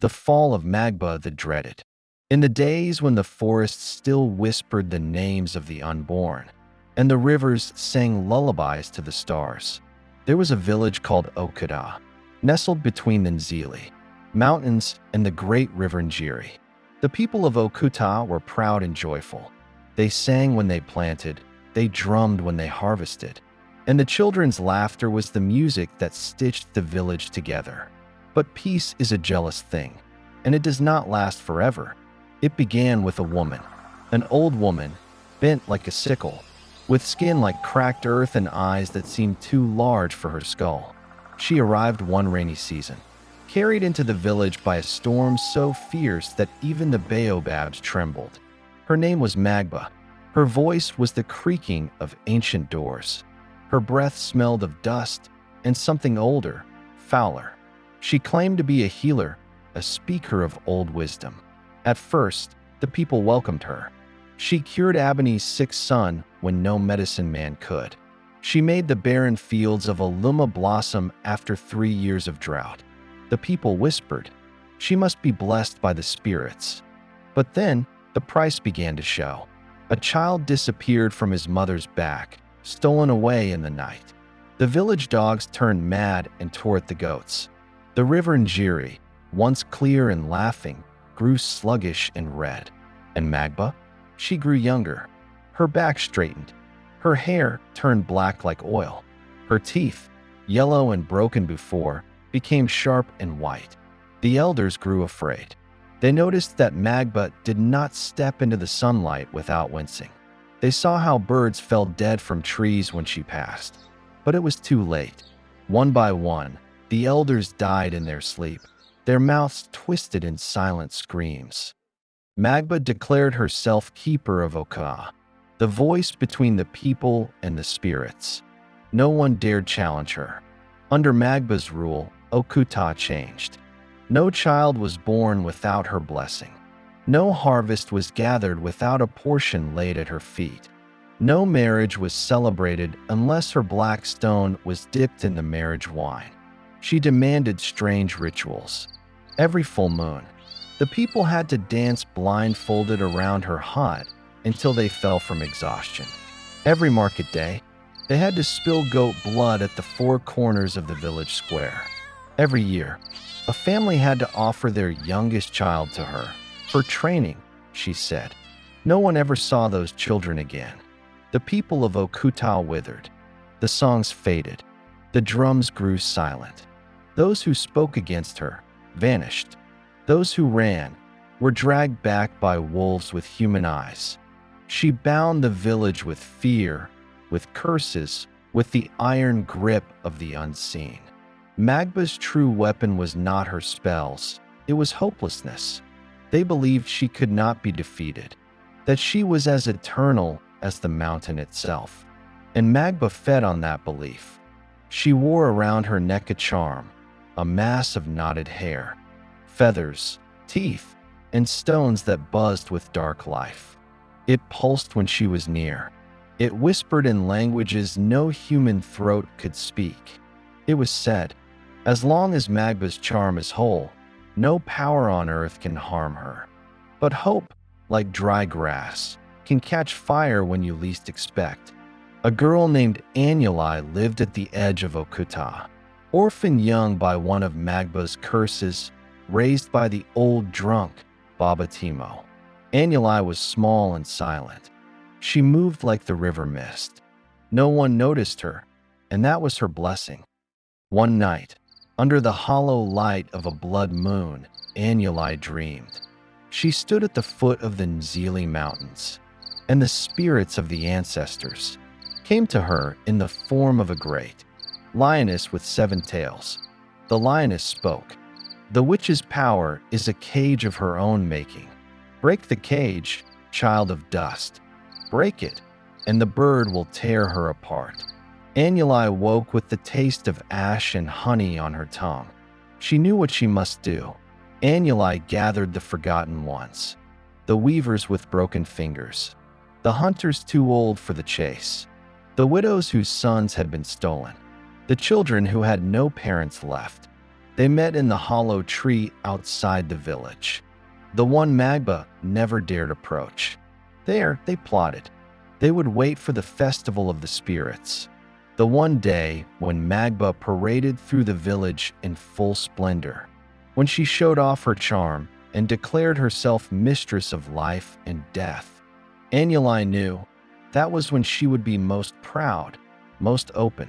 the fall of Magba the Dreaded. In the days when the forests still whispered the names of the unborn, and the rivers sang lullabies to the stars, there was a village called Okuta, nestled between the Nzili mountains and the great river Njiri. The people of Okuta were proud and joyful. They sang when they planted, they drummed when they harvested, and the children's laughter was the music that stitched the village together. But peace is a jealous thing, and it does not last forever. It began with a woman, an old woman, bent like a sickle, with skin like cracked earth and eyes that seemed too large for her skull. She arrived one rainy season, carried into the village by a storm so fierce that even the baobabs trembled. Her name was Magba. Her voice was the creaking of ancient doors. Her breath smelled of dust and something older, fouler. She claimed to be a healer, a speaker of old wisdom. At first, the people welcomed her. She cured Abony's sick son when no medicine man could. She made the barren fields of Aluma blossom after 3 years of drought. The people whispered, "She must be blessed by the spirits." But then, the price began to show. A child disappeared from his mother's back, stolen away in the night. The village dogs turned mad and tore at the goats. The river Njiri, once clear and laughing, grew sluggish and red. And Magba? She grew younger. Her back straightened. Her hair turned black like oil. Her teeth, yellow and broken before, became sharp and white. The elders grew afraid. They noticed that Magba did not step into the sunlight without wincing. They saw how birds fell dead from trees when she passed. But it was too late. One by one, the elders died in their sleep, their mouths twisted in silent screams. Magba declared herself keeper of Oka, the voice between the people and the spirits. No one dared challenge her. Under Magba's rule, Okuta changed. No child was born without her blessing. No harvest was gathered without a portion laid at her feet. No marriage was celebrated unless her black stone was dipped in the marriage wine. She demanded strange rituals. Every full moon, the people had to dance blindfolded around her hut until they fell from exhaustion. Every market day, they had to spill goat blood at the 4 corners of the village square. Every year, a family had to offer their youngest child to her. For training, she said. No one ever saw those children again. The people of Okuta withered. The songs faded. The drums grew silent. Those who spoke against her vanished. Those who ran were dragged back by wolves with human eyes. She bound the village with fear, with curses, with the iron grip of the unseen. Magba's true weapon was not her spells, it was hopelessness. They believed she could not be defeated, that she was as eternal as the mountain itself. And Magba fed on that belief. She wore around her neck a charm, a mass of knotted hair, feathers, teeth, and stones that buzzed with dark life. It pulsed when she was near. It whispered in languages no human throat could speak. It was said, as long as Magba's charm is whole, no power on earth can harm her. But hope, like dry grass, can catch fire when you least expect. A girl named Onyinye lived at the edge of Okuta, orphaned young by one of Magba's curses, raised by the old drunk Baba Timo. Onyinye was small and silent. She moved like the river mist. No one noticed her, and that was her blessing. One night, under the hollow light of a blood moon, Onyinye dreamed. She stood at the foot of the Nzili mountains, and the spirits of the ancestors came to her in the form of a great lioness with 7 tails. The lioness spoke. The witch's power is a cage of her own making. Break the cage, child of dust. Break it, and the bird will tear her apart. Onyinye woke with the taste of ash and honey on her tongue. She knew what she must do. Onyinye gathered the forgotten ones, the weavers with broken fingers, the hunters too old for the chase, the widows whose sons had been stolen, the children who had no parents left. They met in the hollow tree outside the village, the one Magba never dared approach. There, they plotted. They would wait for the festival of the spirits, the one day when Magba paraded through the village in full splendor, when she showed off her charm and declared herself mistress of life and death. Onyinye knew that was when she would be most proud, most open.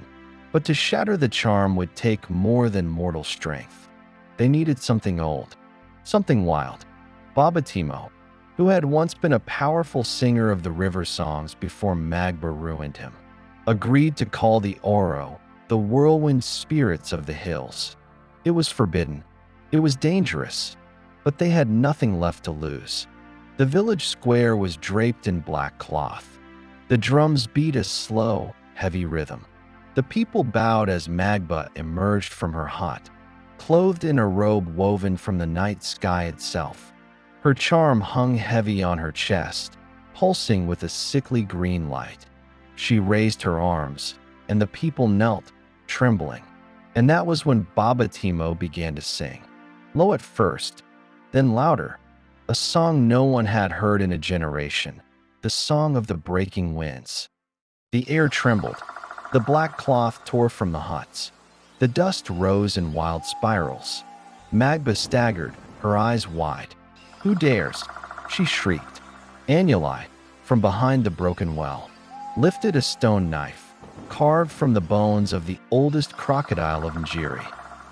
But to shatter the charm would take more than mortal strength. They needed something old, something wild. Babatimo, who had once been a powerful singer of the river songs before Magba ruined him, agreed to call the Oro the whirlwind spirits of the hills. It was forbidden. It was dangerous. But they had nothing left to lose. The village square was draped in black cloth. The drums beat a slow, heavy rhythm. The people bowed as Magba emerged from her hut, clothed in a robe woven from the night sky itself. Her charm hung heavy on her chest, pulsing with a sickly green light. She raised her arms, and the people knelt, trembling. And that was when Babatimo began to sing. Low at first, then louder, a song no one had heard in a generation, the song of the breaking winds. The air trembled. The black cloth tore from the huts. The dust rose in wild spirals. Magba staggered, her eyes wide. "Who dares?" she shrieked. Onyinye, from behind the broken well, lifted a stone knife, carved from the bones of the oldest crocodile of Njiri.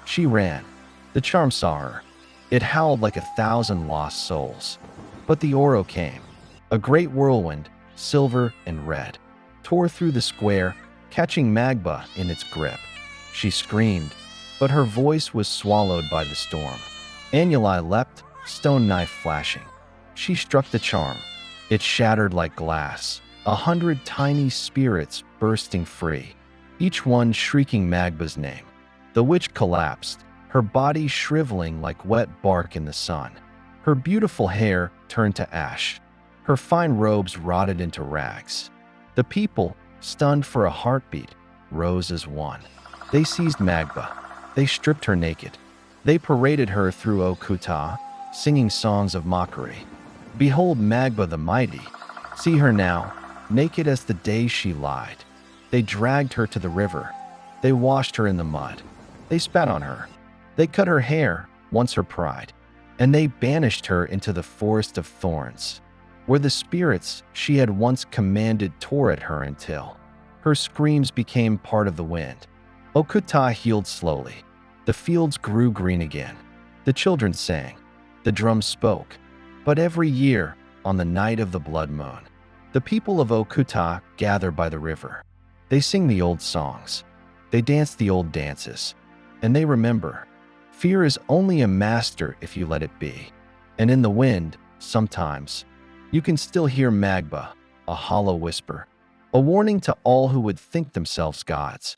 She ran. The charm saw her. It howled like 1,000 lost souls. But the Oro came. A great whirlwind, silver and red, tore through the square, catching Magba in its grip. She screamed, but her voice was swallowed by the storm. Onyinye leapt, stone knife flashing. She struck the charm. It shattered like glass, 100 tiny spirits bursting free, each one shrieking Magba's name. The witch collapsed, her body shriveling like wet bark in the sun. Her beautiful hair turned to ash. Her fine robes rotted into rags. The people, stunned for a heartbeat, rose as one. They seized Magba. They stripped her naked. They paraded her through Okuta, singing songs of mockery. "Behold Magba the mighty. See her now, naked as the day she lied." They dragged her to the river. They washed her in the mud. They spat on her. They cut her hair, once her pride. And they banished her into the forest of thorns, where the spirits she had once commanded tore at her until her screams became part of the wind. Okuta healed slowly. The fields grew green again. The children sang. The drums spoke. But every year, on the night of the blood moon, the people of Okuta gather by the river. They sing the old songs. They dance the old dances. And they remember, fear is only a master if you let it be. And in the wind, sometimes, you can still hear Magba, a hollow whisper, a warning to all who would think themselves gods.